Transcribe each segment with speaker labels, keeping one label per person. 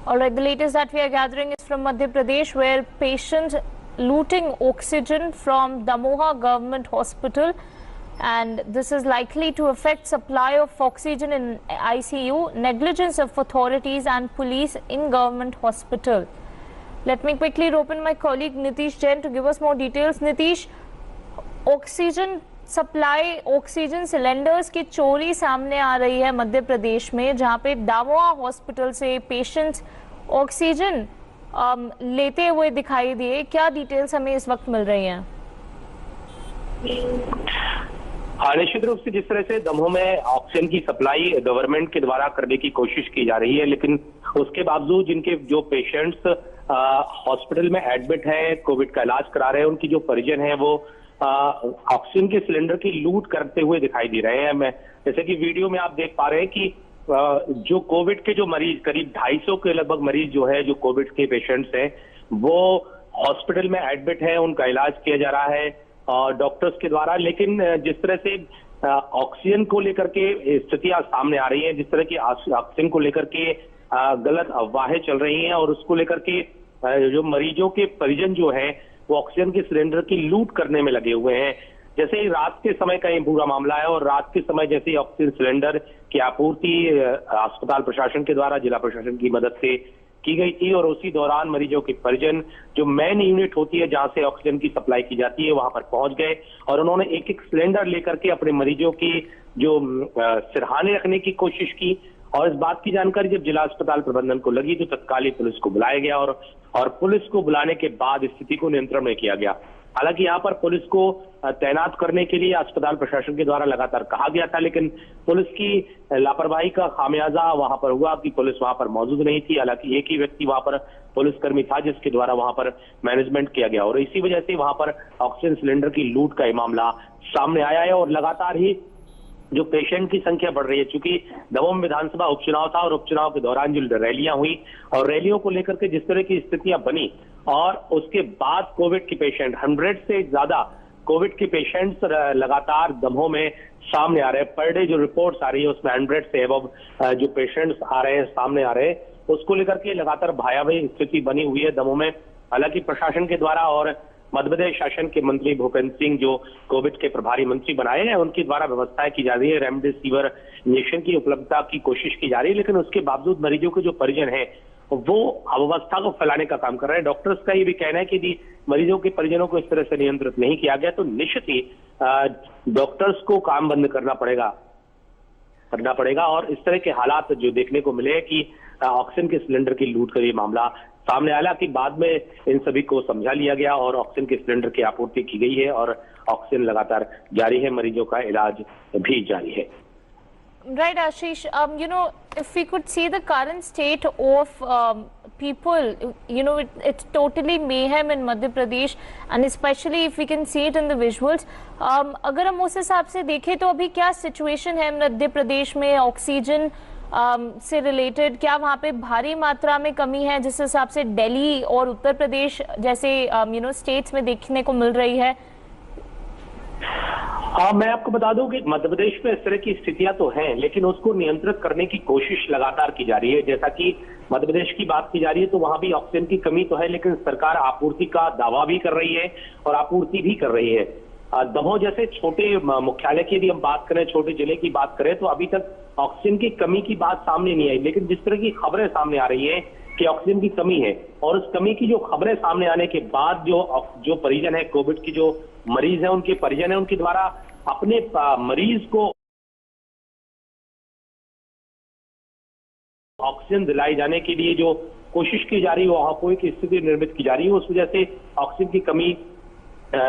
Speaker 1: All right, the latest that we are gathering is from Madhya Pradesh, where patients looting oxygen from Damoha Government Hospital, and this is likely to affect supply of oxygen in ICU, negligence of authorities and police in government hospital. Let me quickly open my colleague Nitish Jain to give us more details. Nitish, oxygen supply, oxygen cylinders की चोरी सामने आ रही है मध्य प्रदेश में, जहां पे दामोआ hospital से patients oxygen लेते हुए दिखाई दिए। क्या डिटेल्स हमें इस वक्त मिल रही हैं?
Speaker 2: हाँ, निश्चित रूप से जिस तरह से दमोह में ऑक्सीजन की सप्लाई गवर्नमेंट के द्वारा करने की कोशिश की जा रही है, लेकिन उसके बावजूद जिनके जो पेशेंट्स हॉस्पिटल में एडमिट हैं, कोविड का इलाज करा रहे हैं, उनकी जो परिजन है वो ऑक्सीजन के सिलेंडर की लूट करते हुए दिखाई दे रहे हैं। मैं जैसे कि वीडियो में आप देख पा रहे हैं कि जो कोविड के जो मरीज, करीब 250 के लगभग मरीज जो है, जो कोविड के पेशेंट्स हैं, वो हॉस्पिटल में एडमिट हैं, उनका इलाज किया जा रहा है डॉक्टर्स के द्वारा। लेकिन जिस तरह से ऑक्सीजन को लेकर के स्थितियां सामने आ रही हैं, जिस तरह की ऑक्सीजन को लेकर के गलत अफवाहें चल रही हैं और उसको लेकर के जो मरीजों के परिजन जो है वो ऑक्सीजन के सिलेंडर की लूट करने में लगे हुए हैं। जैसे ही रात के समय का ये पूरा मामला है और रात के समय जैसे ही ऑक्सीजन सिलेंडर की आपूर्ति अस्पताल प्रशासन के द्वारा, जिला प्रशासन की मदद से की गई थी, और उसी दौरान मरीजों के परिजन, जो मेन यूनिट होती है जहां से ऑक्सीजन की सप्लाई की जाती है, वहां पर पहुंच गए और उन्होंने एक एक सिलेंडर लेकर के अपने मरीजों की जो सिरहाने रखने की कोशिश की। और इस बात की जानकारी जब जिला अस्पताल प्रबंधन को लगी तो तत्कालीन पुलिस को बुलाया गया और पुलिस को बुलाने के बाद स्थिति को नियंत्रण में किया गया। हालांकि यहाँ पर पुलिस को तैनात करने के लिए अस्पताल प्रशासन के द्वारा लगातार कहा गया था, लेकिन पुलिस की लापरवाही का खामियाजा वहां पर हुआ कि पुलिस वहां पर मौजूद नहीं थी। हालांकि एक ही व्यक्ति वहां पर पुलिसकर्मी था जिसके द्वारा वहां पर मैनेजमेंट किया गया, और इसी वजह से वहां पर ऑक्सीजन सिलेंडर की लूट का मामला सामने आया है। और लगातार ही जो पेशेंट की संख्या बढ़ रही है, चूंकि दमोह विधानसभा उपचुनाव था और उपचुनाव के दौरान जो रैलियां हुई और रैलियों को लेकर के जिस तरह की स्थितियां बनी, और उसके बाद कोविड के पेशेंट 100 से ज्यादा कोविड के पेशेंट्स लगातार दमोह में सामने आ रहे हैं। पर डे जो रिपोर्ट्स आ रही है उसमें 100 से एबव जो पेशेंट्स आ रहे हैं, सामने आ रहे हैं, उसको लेकर के लगातार भयावह स्थिति बनी हुई है दमोह में। हालांकि प्रशासन के द्वारा और मध्य प्रदेश शासन के मंत्री भूपेंद्र सिंह, जो कोविड के प्रभारी मंत्री बनाए हैं, उनके द्वारा व्यवस्थाएं की जा रही है, रेमडेसिविर इंजेक्शन की उपलब्धता की कोशिश की जा रही है। लेकिन उसके बावजूद मरीजों के जो परिजन हैं वो अव्यवस्था को फैलाने का काम कर रहे हैं। डॉक्टर्स का ये भी कहना है कि यदि मरीजों के परिजनों को इस तरह से नियंत्रित नहीं किया गया तो निश्चित ही डॉक्टर्स को काम बंद करना पड़ेगा। और इस तरह के हालात जो देखने को मिले कि ऑक्सीजन के सिलेंडर की लूट का ये मामला सामने आया, कि बाद में इन सभी को समझा लिया गया और ऑक्सीजन के सिलेंडर की आपूर्ति की गई है और ऑक्सीजन लगातार जारी है, मरीजों का इलाज भी जारी है।
Speaker 1: Right, Ashish. If we could see the current state of people, it's totally mayhem in Madhya Pradesh, and especially if we can see it in the visuals. अगर हम उस हिसाब से देखें तो अभी क्या सिचुएशन है मध्य प्रदेश में ऑक्सीजन से रिलेटेड? क्या वहाँ पे भारी मात्रा में कमी है जिस हिसाब से दिल्ली और उत्तर प्रदेश जैसे स्टेट्स में देखने को मिल रही है?
Speaker 2: हाँ, मैं आपको बता दूं कि मध्य प्रदेश में इस तरह की स्थितियां तो हैं, लेकिन उसको नियंत्रित करने की कोशिश लगातार की जा रही है। जैसा कि मध्य प्रदेश की बात की जा रही है तो वहां भी ऑक्सीजन की कमी तो है, लेकिन सरकार आपूर्ति का दावा भी कर रही है और आपूर्ति भी कर रही है। दमोह जैसे छोटे मुख्यालय की यदि हम बात करें, छोटे जिले की बात करें, तो अभी तक ऑक्सीजन की कमी की बात सामने नहीं आई। लेकिन जिस तरह की खबरें सामने आ रही है कि ऑक्सीजन की कमी है, और उस कमी की जो खबरें सामने आने के बाद जो परिजन है, कोविड की जो मरीज है, उनके परिजन है, उनके द्वारा अपने मरीज को ऑक्सीजन दिलाई जाने के लिए जो कोशिश की जा रही है, वहां कोई की स्थिति निर्मित की जा रही है, उस वजह से ऑक्सीजन की कमी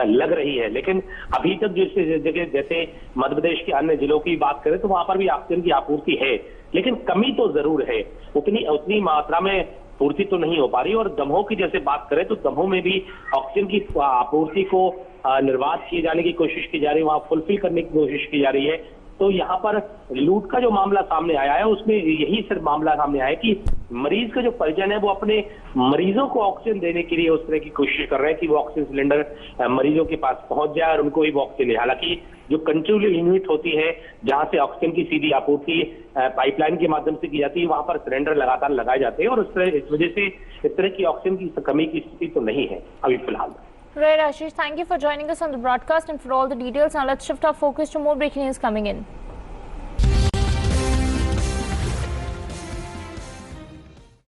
Speaker 2: लग रही है। लेकिन अभी तक जैसे जगह जैसे मध्य प्रदेश के अन्य जिलों की बात करें तो वहां पर भी ऑक्सीजन की आपूर्ति है, लेकिन कमी तो जरूर है, उतनी मात्रा में पूर्ति तो नहीं हो पा रही। और दमोह की जैसे बात करें तो दमोह में भी ऑक्सीजन की आपूर्ति को निर्बाध किए जाने की कोशिश की जा रही है, वहां फुलफिल करने की कोशिश की जा रही है। तो यहाँ पर लूट का जो मामला सामने आया है उसमें यही सिर्फ मामला सामने आया है कि मरीज का जो परिजन है वो अपने मरीजों को ऑक्सीजन देने के लिए उस तरह की कोशिश कर रहे हैं कि वो ऑक्सीजन सिलेंडर मरीजों के पास पहुंच जाए और उनको ही वो ऑक्सीजन ले। हालांकि जो कंट्रोल यूनिट होती है जहां से ऑक्सीजन की सीधी आपूर्ति पाइपलाइन के माध्यम से की जाती है, वहां पर सिलेंडर लगातार लगाए जाते हैं और इस वजह से इस तरह की ऑक्सीजन की कमी की स्थिति तो नहीं है अभी फिलहाल।
Speaker 1: Right, Ashish, thank you for joining us on the broadcast and for all the details. Now let's shift our focus to more breaking news coming in.